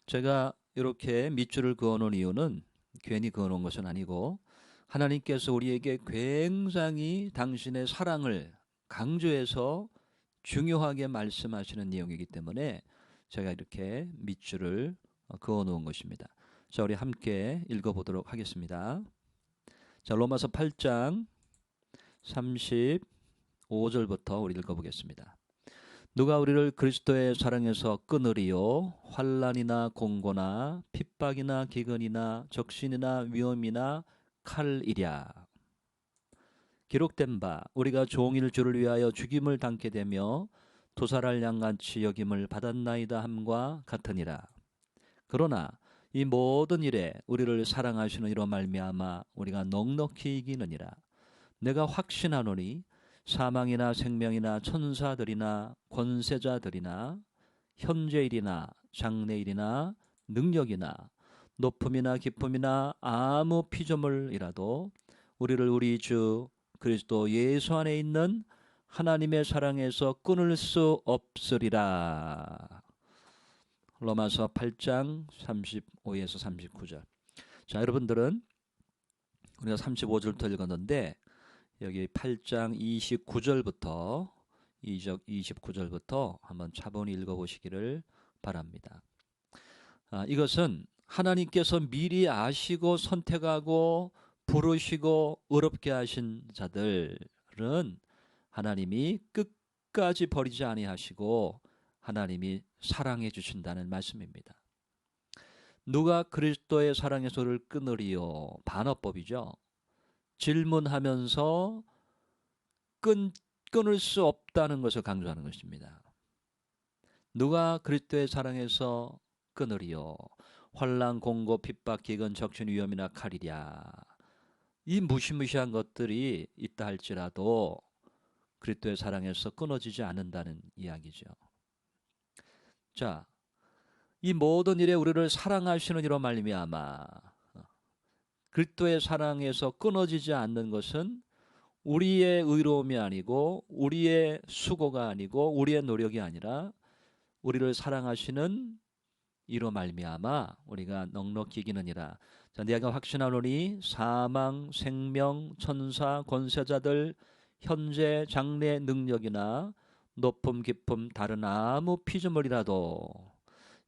제가 이렇게 밑줄을 그어놓은 이유는 괜히 그어놓은 것은 아니고 하나님께서 우리에게 굉장히 당신의 사랑을 강조해서 중요하게 말씀하시는 내용이기 때문에 제가 이렇게 밑줄을 그어놓은 것입니다. 자, 우리 함께 읽어보도록 하겠습니다. 자, 로마서 8장 35절부터 우리 읽어보겠습니다. 누가 우리를 그리스도의 사랑에서 끊으리요? 환난이나 공고나 핍박이나 기근이나 적신이나 위험이나 칼이랴. 기록된 바 우리가 종일 주를 위하여 죽임을 당게 되며 도살할 양같이 여김을 받았나이다 함과 같으니라. 그러나 이 모든 일에 우리를 사랑하시는 이로 말미암아 우리가 넉넉히 이기느니라. 내가 확신하노니 사망이나 생명이나 천사들이나 권세자들이나 현재일이나 장래일이나 능력이나 높음이나 깊음이나 아무 피조물이라도 우리를 우리 주 그리스도 예수 안에 있는 하나님의 사랑에서 끊을 수 없으리라. 로마서 8장 35에서 39절. 자, 여러분들은 우리가 35절부터 읽었는데 여기 8장 29절부터 29절부터 한번 차분히 읽어보시기를 바랍니다. 이것은 하나님께서 미리 아시고 선택하고 부르시고 의롭게 하신 자들은 하나님이 끝까지 버리지 아니하시고 하나님이 사랑해 주신다는 말씀입니다. 누가 그리스도의 사랑에서 우리를 끊으리요? 반어법이죠. 질문하면서 끊을 수 없다는 것을 강조하는 것입니다. 누가 그리스도의 사랑에서 끊으리요? 환난, 공고, 핍박, 기근, 적신, 위험이나 칼이랴. 이 무시무시한 것들이 있다 할지라도 그리스도의 사랑에서 끊어지지 않는다는 이야기죠. 자, 이 모든 일에 우리를 사랑하시는 이로 말미암아 그리스도의 사랑에서 끊어지지 않는 것은 우리의 의로움이 아니고 우리의 수고가 아니고 우리의 노력이 아니라 우리를 사랑하시는 이로 말미암아 우리가 넉넉히 이기느니라. 자, 내가 확신하노니 사망, 생명, 천사, 권세자들, 현재, 장래 능력이나 높음, 깊음, 다른 아무 피조물이라도,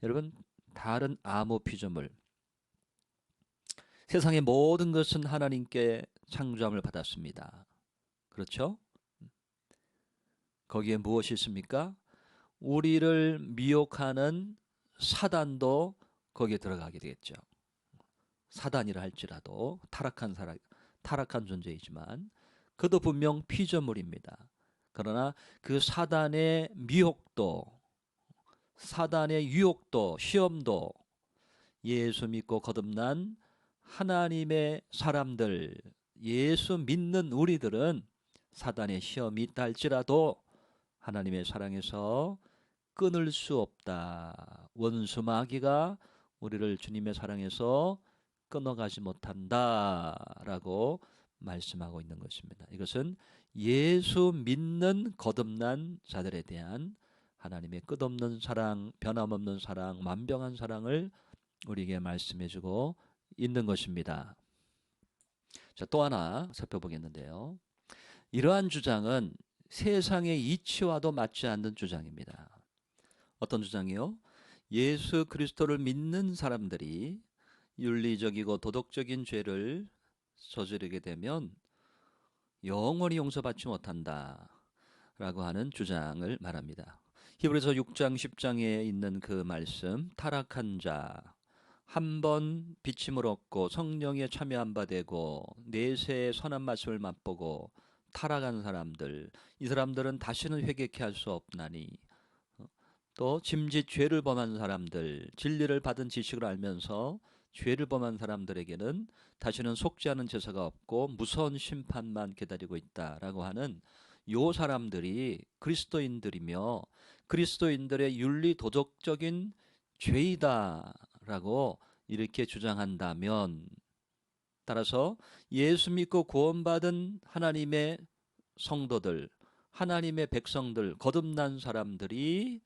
여러분, 다른 아무 피조물, 세상의 모든 것은 하나님께 창조함을 받았습니다. 그렇죠? 거기에 무엇이 있습니까? 우리를 미혹하는 사단도 거기에 들어가게 되겠죠. 사단이라 할지라도 타락한 존재이지만 그도 분명 피조물입니다. 그러나 그 사단의 미혹도, 사단의 유혹도, 시험도 예수 믿고 거듭난 하나님의 사람들, 예수 믿는 우리들은 사단의 시험이 있다 할지라도 하나님의 사랑에서 끊을 수 없다. 원수 마귀가 우리를 주님의 사랑에서 끊어가지 못한다라고 말씀하고 있는 것입니다. 이것은 예수 믿는 거듭난 자들에 대한 하나님의 끝없는 사랑, 변함없는 사랑, 만병한 사랑을 우리에게 말씀해주고 있는 것입니다. 자, 또 하나 살펴보겠는데요. 이러한 주장은 세상의 이치와도 맞지 않는 주장입니다. 어떤 주장이요? 예수 그리스도를 믿는 사람들이 윤리적이고 도덕적인 죄를 저지르게 되면 영원히 용서받지 못한다 라고 하는 주장을 말합니다. 히브리서 6장 10장에 있는 그 말씀, 타락한 자, 한 번 비침을 얻고 성령에 참여한 바 되고 내세의 선한 말씀을 맛보고 타락한 사람들, 이 사람들은 다시는 회개케 할 수 없나니, 또 짐짓 죄를 범한 사람들, 진리를 받은 지식을 알면서 죄를 범한 사람들에게는 다시는 속지 않은 제사가 없고 무서운 심판만 기다리고 있다라고 하는 요 사람들이 그리스도인들이며 그리스도인들의 윤리 도덕적인 죄이다라고 이렇게 주장한다면, 따라서 예수 믿고 구원받은 하나님의 성도들, 하나님의 백성들, 거듭난 사람들이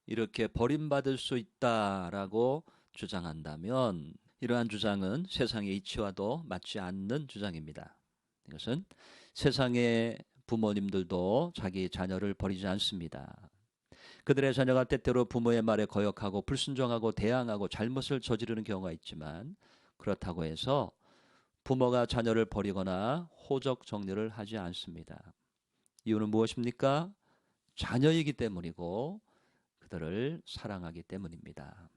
이렇게 버림받을 수 있다라고 주장한다면, 이러한 주장은 세상의 이치와도 맞지 않는 주장입니다. 이것은 세상의 부모님들도 자기 자녀를 버리지 않습니다. 그들의 자녀가 때때로 부모의 말에 거역하고 불순종하고 대항하고 잘못을 저지르는 경우가 있지만, 그렇다고 해서 부모가 자녀를 버리거나 호적 정리를 하지 않습니다. 이유는 무엇입니까? 자녀이기 때문이고 그들을 사랑하기 때문입니다.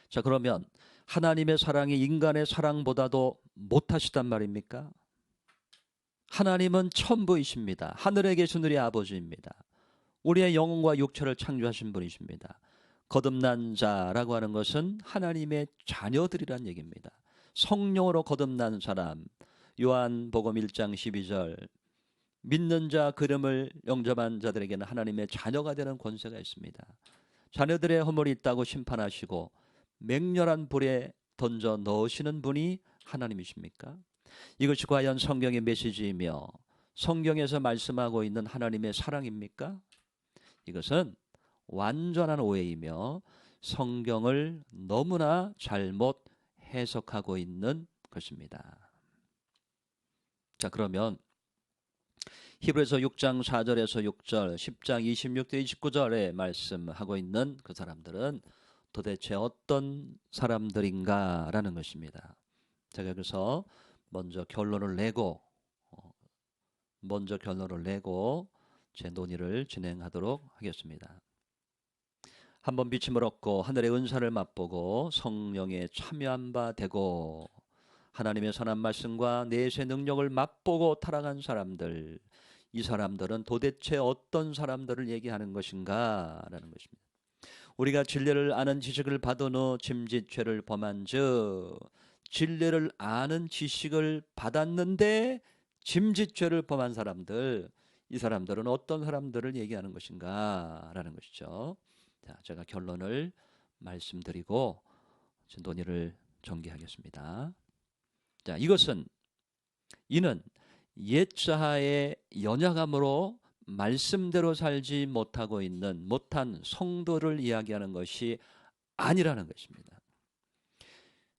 자, 그러면 하나님의 사랑이 인간의 사랑보다도 못하시단 말입니까? 하나님은 천부이십니다. 하늘에 계신 우리 아버지입니다. 우리의 영혼과 육체를 창조하신 분이십니다. 거듭난 자라고 하는 것은 하나님의 자녀들이란 얘기입니다. 성령으로 거듭난 사람, 요한복음 1장 12절, 믿는 자 그 이름을 영접한 자들에게는 하나님의 자녀가 되는 권세가 있습니다. 자녀들의 허물이 있다고 심판하시고 맹렬한 불에 던져 넣으시는 분이 하나님이십니까? 이것이 과연 성경의 메시지이며 성경에서 말씀하고 있는 하나님의 사랑입니까? 이것은 완전한 오해이며 성경을 너무나 잘못 해석하고 있는 것입니다. 자, 그러면 히브리서 6장 4절에서 6절, 10장 26절 29절에 말씀하고 있는 그 사람들은 도대체 어떤 사람들인가라는 것입니다. 제가 여기서 먼저 결론을 내고 제 논의를 진행하도록 하겠습니다. 한번 비침을 얻고 하늘의 은사를 맛보고 성령에 참여한 바 되고 하나님의 선한 말씀과 내세 능력을 맛보고 타락한 사람들, 이 사람들은 도대체 어떤 사람들을 얘기하는 것인가라는 것입니다. 우리가 진리를 아는 지식을 받은 후 짐짓 죄를 범한 즉, 진리를 아는 지식을 받았는데 짐짓 죄를 범한 사람들, 이 사람들은 어떤 사람들을 얘기하는 것인가라는 것이죠. 자, 제가 결론을 말씀드리고 논의를 전개하겠습니다. 자, 이는 옛자하의 연약함으로 말씀대로 살지 못한 성도를 이야기하는 것이 아니라는 것입니다.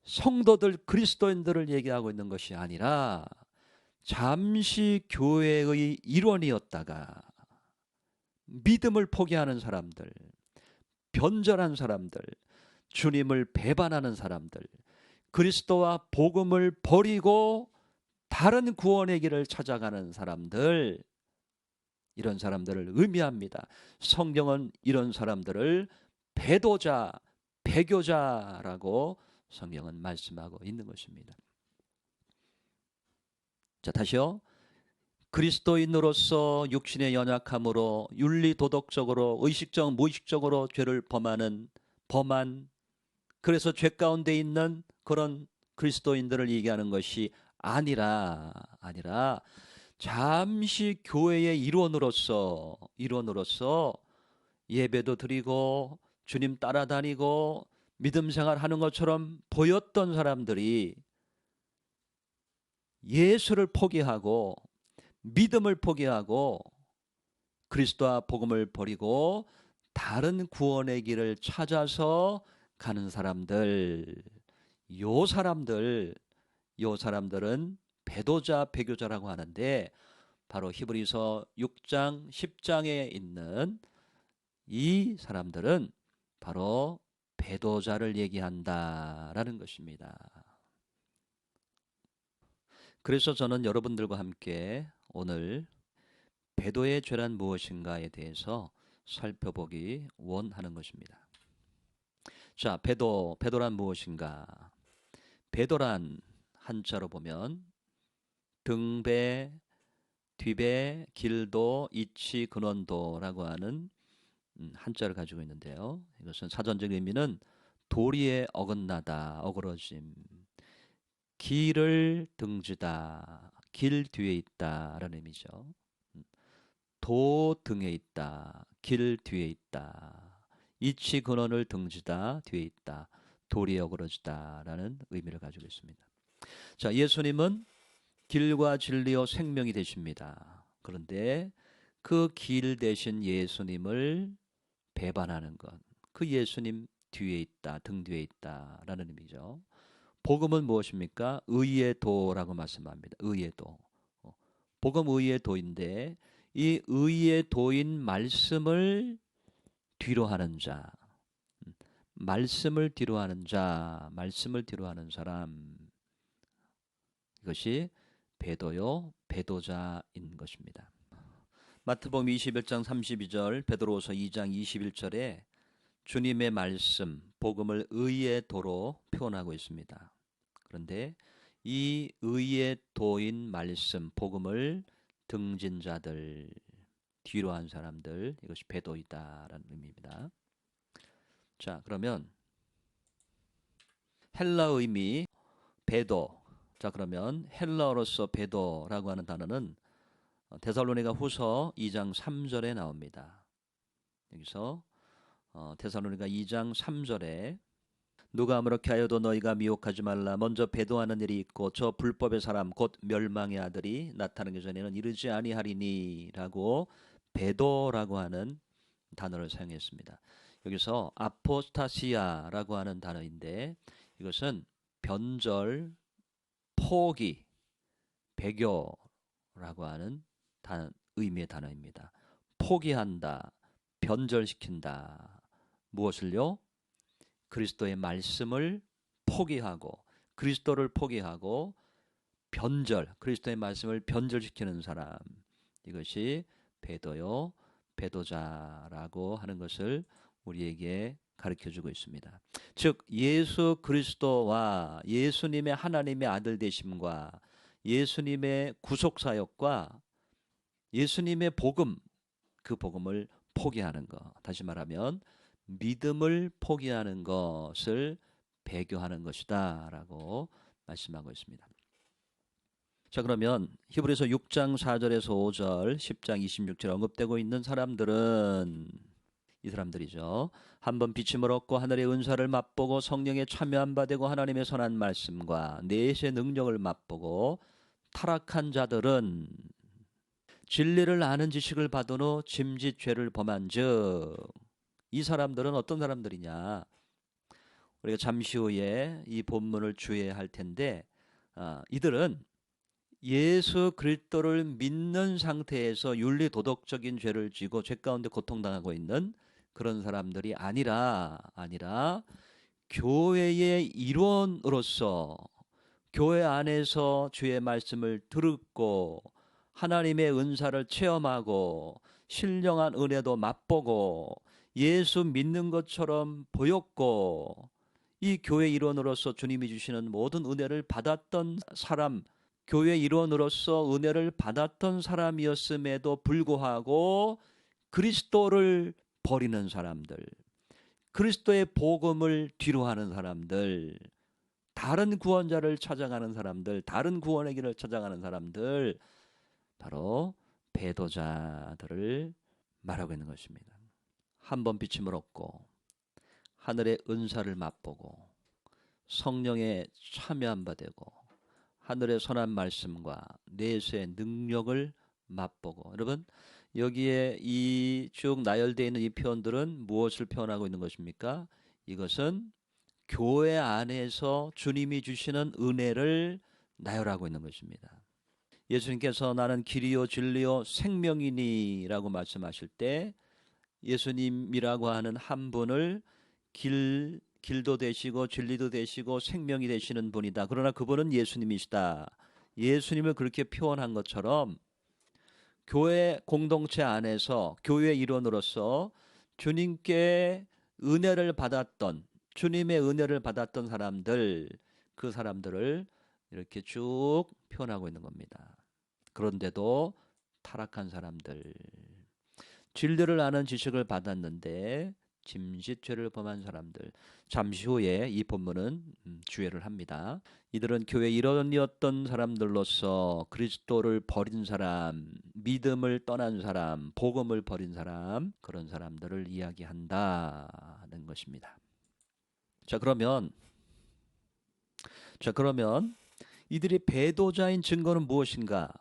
성도들, 그리스도인들을 얘기하고 있는 것이 아니라 잠시 교회의 일원이었다가 믿음을 포기하는 사람들, 변절한 사람들, 주님을 배반하는 사람들, 그리스도와 복음을 버리고 다른 구원의 길을 찾아가는 사람들, 이런 사람들을 의미합니다. 성경은 이런 사람들을 배도자, 배교자라고 성경은 말씀하고 있는 것입니다. 자, 다시요. 그리스도인으로서 육신의 연약함으로 윤리 도덕적으로 의식적 무의식적으로 죄를 범한 그래서 죄 가운데 있는 그런 그리스도인들을 얘기하는 것이 아니라 잠시 교회의 일원으로서 예배도 드리고 주님 따라다니고 믿음 생활하는 것처럼 보였던 사람들이 예수를 포기하고 믿음을 포기하고 그리스도와 복음을 버리고 다른 구원의 길을 찾아서 가는 사람들, 요 사람들은 배도자, 배교자라고 하는데 바로 히브리서 6장, 10장에 있는 이 사람들은 바로 배도자를 얘기한다라는 것입니다. 그래서 저는 여러분들과 함께 오늘 배도의 죄란 무엇인가에 대해서 살펴보기 원하는 것입니다. 자, 배도란 무엇인가? 배도란 한자로 보면 등배, 뒤배, 길도, 이치, 근원도라고 하는 한자를 가지고 있는데요. 이것은 사전적 의미는 도리에 어긋나다, 어그러짐, 길을 등지다, 길 뒤에 있다라는 의미죠. 도 등에 있다, 길 뒤에 있다, 이치 근원을 등지다, 뒤에 있다, 도리어 그러지다라는 의미를 가지고 있습니다. 자, 예수님은 길과 진리요 생명이 되십니다. 그런데 그 길 대신 예수님을 배반하는 것, 그 예수님 뒤에 있다, 등 뒤에 있다라는 의미죠. 복음은 무엇입니까? 의의 도라고 말씀합니다. 의의 도. 복음 의의 도인데 이 의의 도인 말씀을 뒤로 하는 자, 말씀을 뒤로 하는 자, 말씀을 뒤로 하는 사람, 이것이 배도요, 배도자인 것입니다. 마태복음 21장 32절, 베드로후서 2장 21절에 주님의 말씀, 복음을 의의 도로 표현하고 있습니다. 그런데 이 의의 도인 말씀, 복음을 등진 자들, 뒤로 한 사람들, 이것이 배도이다라는 의미입니다. 자, 그러면 헬라 의미 배도. 자, 그러면 헬라어로서 배도라고 하는 단어는 데살로니가 후서 2장 3절에 나옵니다. 여기서 데살로니가 2장 3절에 누가 아무렇게 하여도 너희가 미혹하지 말라. 먼저 배도하는 일이 있고 저 불법의 사람 곧 멸망의 아들이 나타나기 전에는 이르지 아니하리니 라고 배도라고 하는 단어를 사용했습니다. 여기서 아포스타시아라고 하는 단어인데 이것은 변절, 포기, 배교라고 하는 의미의 단어입니다. 포기한다, 변절시킨다. 무엇을요? 그리스도의 말씀을 포기하고 그리스도를 포기하고 변절, 그리스도의 말씀을 변절시키는 사람, 이것이 배도요, 배도자라고 하는 것을 우리에게 가르쳐주고 있습니다. 즉 예수 그리스도와 예수님의 하나님의 아들 되심과 예수님의 구속사역과 예수님의 복음, 그 복음을 포기하는 것, 다시 말하면 믿음을 포기하는 것을 배교하는 것이다 라고 말씀하고 있습니다. 자, 그러면 히브리서 6장 4절에서 5절, 10장 26절에 언급되고 있는 사람들은 이 사람들이죠. 한번 비침을 얻고 하늘의 은사를 맛보고 성령에 참여한 바 되고 하나님의 선한 말씀과 내세의 능력을 맛보고 타락한 자들은 진리를 아는 지식을 받은 후 짐짓 죄를 범한 즉, 이 사람들은 어떤 사람들이냐? 우리가 잠시 후에 이 본문을 주의해야 할 텐데 이들은 예수 그리스도를 믿는 상태에서 윤리 도덕적인 죄를 지고 죄 가운데 고통당하고 있는 그런 사람들이 아니라 교회의 일원으로서 교회 안에서 주의 말씀을 듣고 하나님의 은사를 체험하고 신령한 은혜도 맛보고 예수 믿는 것처럼 보였고 이 교회 일원으로서 주님이 주시는 모든 은혜를 받았던 사람, 교회 일원으로서 은혜를 받았던 사람이었음에도 불구하고 그리스도를 버리는 사람들, 그리스도의 복음을 뒤로하는 사람들, 다른 구원자를 찾아가는 사람들, 다른 구원의 길을 찾아가는 사람들, 바로 배도자들을 말하고 있는 것입니다. 한번 비침을 얻고 하늘의 은사를 맛보고 성령에 참여한 바 되고 하늘의 선한 말씀과 내세의 능력을 맛보고, 여러분 여기에 이 쭉 나열되어 있는 이 표현들은 무엇을 표현하고 있는 것입니까? 이것은 교회 안에서 주님이 주시는 은혜를 나열하고 있는 것입니다. 예수님께서 나는 길이요 진리요 생명이니 라고 말씀하실 때 예수님이라고 하는 한 분을 길도 되시고 진리도 되시고 생명이 되시는 분이다. 그러나 그분은 예수님이시다. 예수님을 그렇게 표현한 것처럼 교회 공동체 안에서 교회 일원으로서 주님께 은혜를 받았던, 주님의 은혜를 받았던 사람들, 그 사람들을 이렇게 쭉 표현하고 있는 겁니다. 그런데도 타락한 사람들, 진리를 아는 지식을 받았는데 짐짓 죄를 범한 사람들, 잠시 후에 이 본문은 주의를 합니다. 이들은 교회 일원이었던 사람들로서 그리스도를 버린 사람, 믿음을 떠난 사람, 복음을 버린 사람, 그런 사람들을 이야기한다는 것입니다. 자, 그러면 이들이 배도자인 증거는 무엇인가?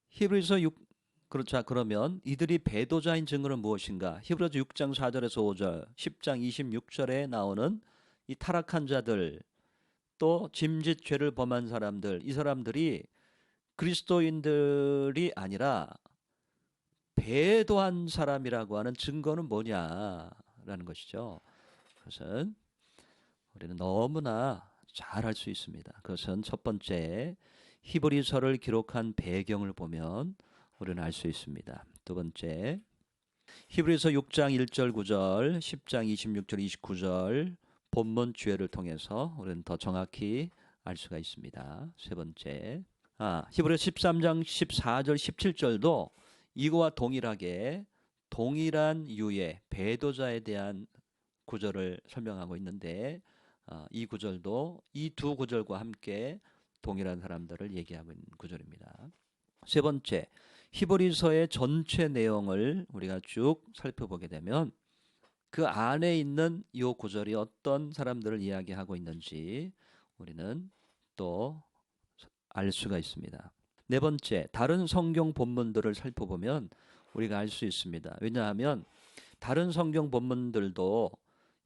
히브리서 6 그렇죠. 그러면 이들이 배도자인 증거는 무엇인가? 히브리서 6장 4절에서 5절, 10장 26절에 나오는 이 타락한 자들, 또 짐짓 죄를 범한 사람들, 이 사람들이 그리스도인들이 아니라 배도한 사람이라고 하는 증거는 뭐냐라는 것이죠. 그것은 우리는 너무나 잘 알 수 있습니다. 그것은 첫 번째, 히브리서를 기록한 배경을 보면 우리는 알 수 있습니다. 두 번째, 히브리서 6장 1절 9절, 10장 26절 29절 본문 주제를 통해서 우리는 더 정확히 알 수가 있습니다. 세 번째, 히브리서 13장 14절 17절도 이거와 동일하게 동일한 유의 배도자에 대한 구절을 설명하고 있는데, 이 구절도 이 두 구절과 함께 동일한 사람들을 얘기하고 있는 구절입니다. 세 번째, 히브리서의 전체 내용을 우리가 쭉 살펴보게 되면 그 안에 있는 이 구절이 어떤 사람들을 이야기하고 있는지 우리는 또 알 수가 있습니다. 네 번째, 다른 성경 본문들을 살펴보면 우리가 알 수 있습니다. 왜냐하면 다른 성경 본문들도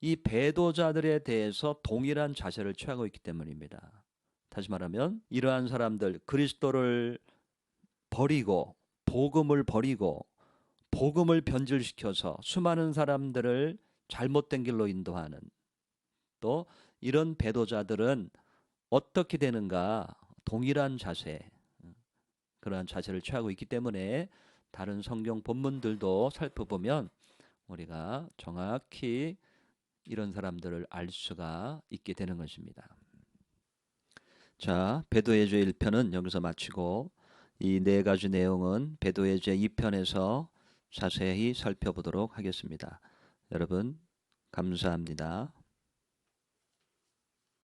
이 배도자들에 대해서 동일한 자세를 취하고 있기 때문입니다. 다시 말하면 이러한 사람들, 그리스도를 버리고 복음을 버리고 복음을 변질시켜서 수많은 사람들을 잘못된 길로 인도하는, 또 이런 배도자들은 어떻게 되는가 동일한 자세, 그러한 자세를 취하고 있기 때문에 다른 성경 본문들도 살펴보면 우리가 정확히 이런 사람들을 알 수가 있게 되는 것입니다. 자, 배도의 죄 1편은 여기서 마치고 이 네 가지 내용은 배도의 죄 2편에서 자세히 살펴보도록 하겠습니다. 여러분 감사합니다.